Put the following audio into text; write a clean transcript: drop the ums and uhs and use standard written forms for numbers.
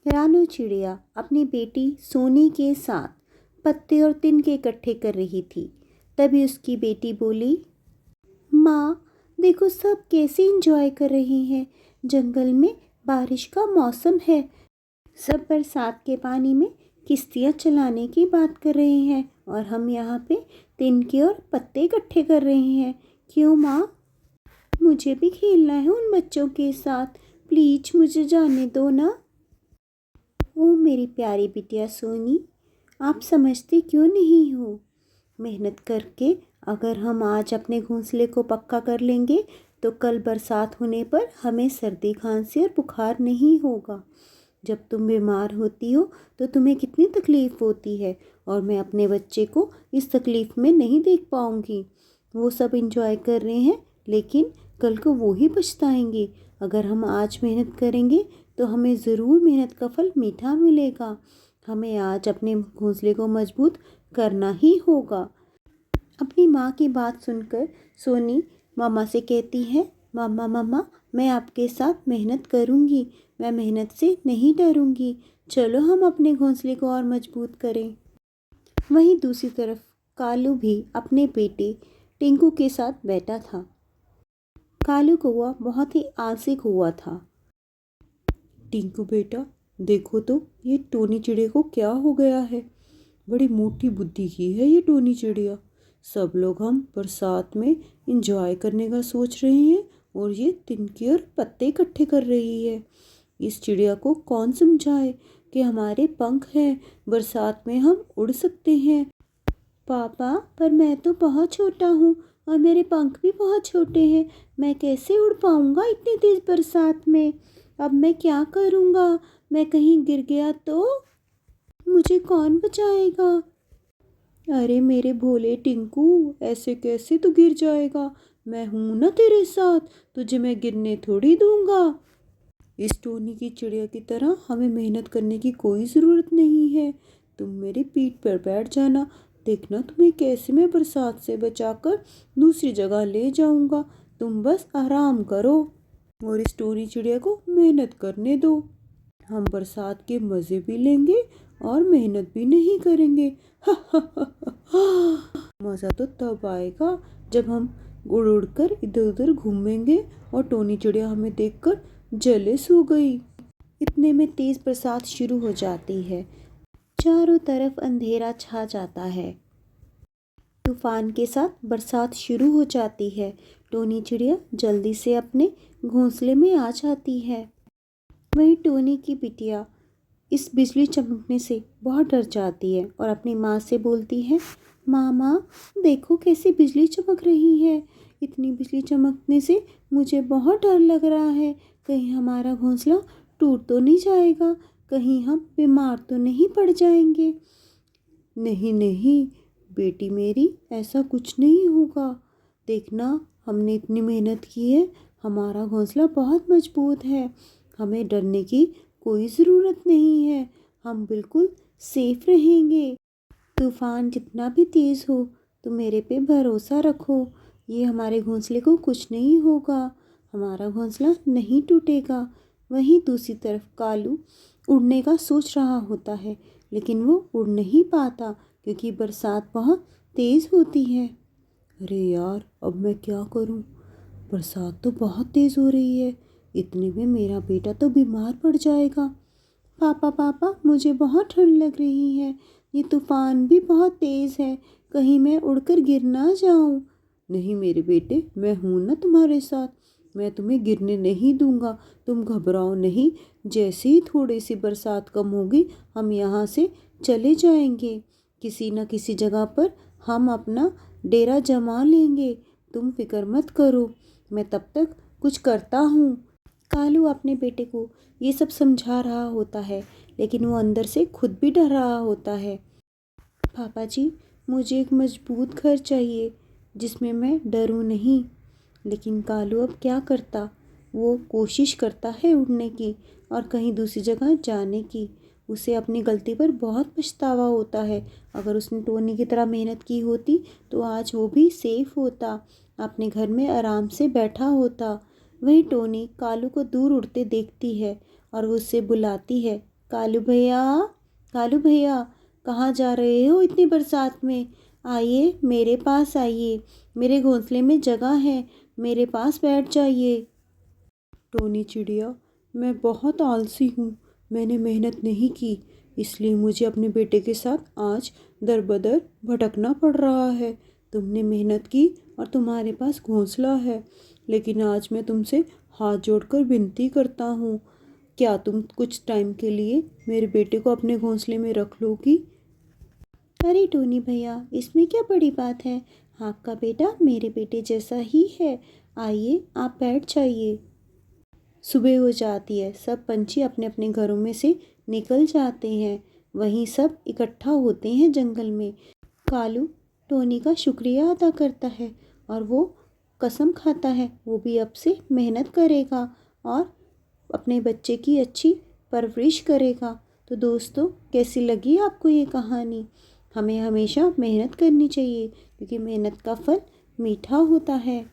रानू चिड़िया अपनी बेटी सोनी के साथ पत्ते और तिनके इकट्ठे कर रही थी। तभी उसकी बेटी बोली, माँ देखो सब कैसे एंजॉय कर रहे हैं। जंगल में बारिश का मौसम है। सब बरसात के पानी में किश्तियाँ चलाने की बात कर रहे हैं और हम यहाँ पे तिनके और पत्ते इकट्ठे कर रहे हैं। क्यों माँ? मुझे भी खेलना है उन बच्चों के साथ। प्लीज मुझे जाने दो ना। ओ मेरी प्यारी बिटिया सोनी, आप समझती क्यों नहीं हो? मेहनत करके अगर हम आज अपने घोंसले को पक्का कर लेंगे तो कल बरसात होने पर हमें सर्दी खांसी और बुखार नहीं होगा। जब तुम बीमार होती हो तो तुम्हें कितनी तकलीफ़ होती है और मैं अपने बच्चे को इस तकलीफ़ में नहीं देख पाऊँगी। वो सब इंजॉय कर रहे हैं लेकिन कल को वो ही पछताएंगे। अगर हम आज मेहनत करेंगे तो हमें ज़रूर मेहनत का फल मीठा मिलेगा। हमें आज अपने घोंसले को मजबूत करना ही होगा। अपनी माँ की बात सुनकर सोनी मामा से कहती है, मामा मामा मैं आपके साथ मेहनत करूँगी। मैं मेहनत से नहीं डरूँगी। चलो हम अपने घोंसले को और मजबूत करें। वहीं दूसरी तरफ कालू भी अपने बेटे टिंकू के साथ बैठा था। कालू कौवा बहुत ही आलसी कौवा था। टिंकू बेटा देखो तो ये टोनी चिड़िया को क्या हो गया है। बड़ी मोटी बुद्धि की है ये टोनी चिड़िया। सब लोग हम बरसात में इंजॉय करने का सोच रहे हैं और ये तिनके और पत्ते इकट्ठे कर रही है। इस चिड़िया को कौन समझाए कि हमारे पंख हैं, बरसात में हम उड़ सकते हैं। पापा पर मैं तो बहुत छोटा हूँ और मेरे पंख भी बहुत छोटे हैं। मैं कैसे उड़ पाऊँगा इतनी तेज़ बरसात में? अब मैं क्या करूँगा? मैं कहीं गिर गया तो मुझे कौन बचाएगा? अरे मेरे भोले टिंकू, ऐसे कैसे तू गिर जाएगा? मैं हूं ना तेरे साथ। तुझे मैं गिरने थोड़ी दूंगा। इस टोनी की चिड़िया की तरह हमें मेहनत करने की कोई ज़रूरत नहीं है। तुम मेरी पीठ पर बैठ जाना। देखना तुम्हें कैसे मैं बरसात से बचाकर दूसरी जगह ले जाऊंगा। तुम बस आराम करो और इस टोनी चिड़िया को मेहनत करने दो। हम बरसात के मज़े भी लेंगे और मेहनत भी नहीं करेंगे। मज़ा तो तब आएगा जब हम उड़ उड़ कर इधर उधर घूमेंगे और टोनी चिड़िया हमें देखकर जेलस हो गई। इतने में तेज़ बरसात शुरू हो जाती है। चारों तरफ अंधेरा छा जाता है। तूफान के साथ बरसात शुरू हो जाती है। टोनी चिड़िया जल्दी से अपने घोंसले में आ जाती है। वहीं टोनी की बिटिया इस बिजली चमकने से बहुत डर जाती है और अपनी माँ से बोलती है, मामा देखो कैसी बिजली चमक रही है। इतनी बिजली चमकने से मुझे बहुत डर लग रहा है। कहीं हमारा घोंसला टूट तो नहीं जाएगा? कहीं हम बीमार तो नहीं पड़ जाएंगे? नहीं नहीं बेटी मेरी, ऐसा कुछ नहीं होगा। देखना हमने इतनी मेहनत की है। हमारा घोंसला बहुत मजबूत है। हमें डरने की कोई ज़रूरत नहीं है। हम बिल्कुल सेफ रहेंगे। तूफान जितना भी तेज़ हो तो मेरे पे भरोसा रखो। ये हमारे घोंसले को कुछ नहीं होगा। हमारा घोंसला नहीं टूटेगा। वहीं दूसरी तरफ कालू उड़ने का सोच रहा होता है लेकिन वो उड़ नहीं पाता क्योंकि बरसात बहुत तेज़ होती है। अरे यार अब मैं क्या करूं? बरसात तो बहुत तेज़ हो रही है। इतने में मेरा बेटा तो बीमार पड़ जाएगा। पापा पापा मुझे बहुत ठंड लग रही है। ये तूफान भी बहुत तेज़ है। कहीं मैं उड़कर गिर ना जाऊं। नहीं मेरे बेटे, मैं हूं ना तुम्हारे साथ। मैं तुम्हें गिरने नहीं दूंगा। तुम घबराओ नहीं। जैसे ही थोड़ी सी बरसात कम होगी हम यहाँ से चले जाएंगे। किसी न किसी जगह पर हम अपना डेरा जमा लेंगे। तुम फिक्र मत करो। मैं तब तक कुछ करता हूँ। कालू अपने बेटे को ये सब समझा रहा होता है लेकिन वो अंदर से खुद भी डर रहा होता है। पापा जी मुझे एक मजबूत घर चाहिए जिसमें मैं डरूं नहीं। लेकिन कालू अब क्या करता? वो कोशिश करता है उड़ने की और कहीं दूसरी जगह जाने की। उसे अपनी गलती पर बहुत पछतावा होता है। अगर उसने टोनी की तरह मेहनत की होती तो आज वो भी सेफ होता, अपने घर में आराम से बैठा होता। वहीं टोनी कालू को दूर उड़ते देखती है और वो उससे बुलाती है, कालू भैया, कालू भैया, कहाँ जा रहे हो इतनी बरसात में? आइए, मेरे पास आइए, मेरे घोंसले में जगह है, मेरे पास बैठ जाइए। टोनी चिड़िया, मैं बहुत आलसी हूँ। मैंने मेहनत नहीं की, इसलिए मुझे अपने बेटे के साथ आज दर बदर भटकना पड़ रहा है। तुमने मेहनत की और तुम्हारे पास घोंसला है, लेकिन आज मैं तुमसे हाथ जोड़कर विनती करता हूँ, क्या तुम कुछ टाइम के लिए मेरे बेटे को अपने घोंसले में रख लोगी? अरे टोनी भैया, इसमें क्या बड़ी बात है? आपका बेटा मेरे बेटे जैसा ही है। आइए, आप बैठ जाइए। सुबह हो जाती है, सब पंछी अपने अपने घरों में से निकल जाते हैं। वहीं सब इकट्ठा होते हैं जंगल में। कालू टोनी का शुक्रिया अदा करता है और वो कसम खाता है वो भी अब से मेहनत करेगा और अपने बच्चे की अच्छी परवरिश करेगा। तो दोस्तों, कैसी लगी आपको ये कहानी? हमें हमेशा मेहनत करनी चाहिए, क्योंकि मेहनत का फल मीठा होता है।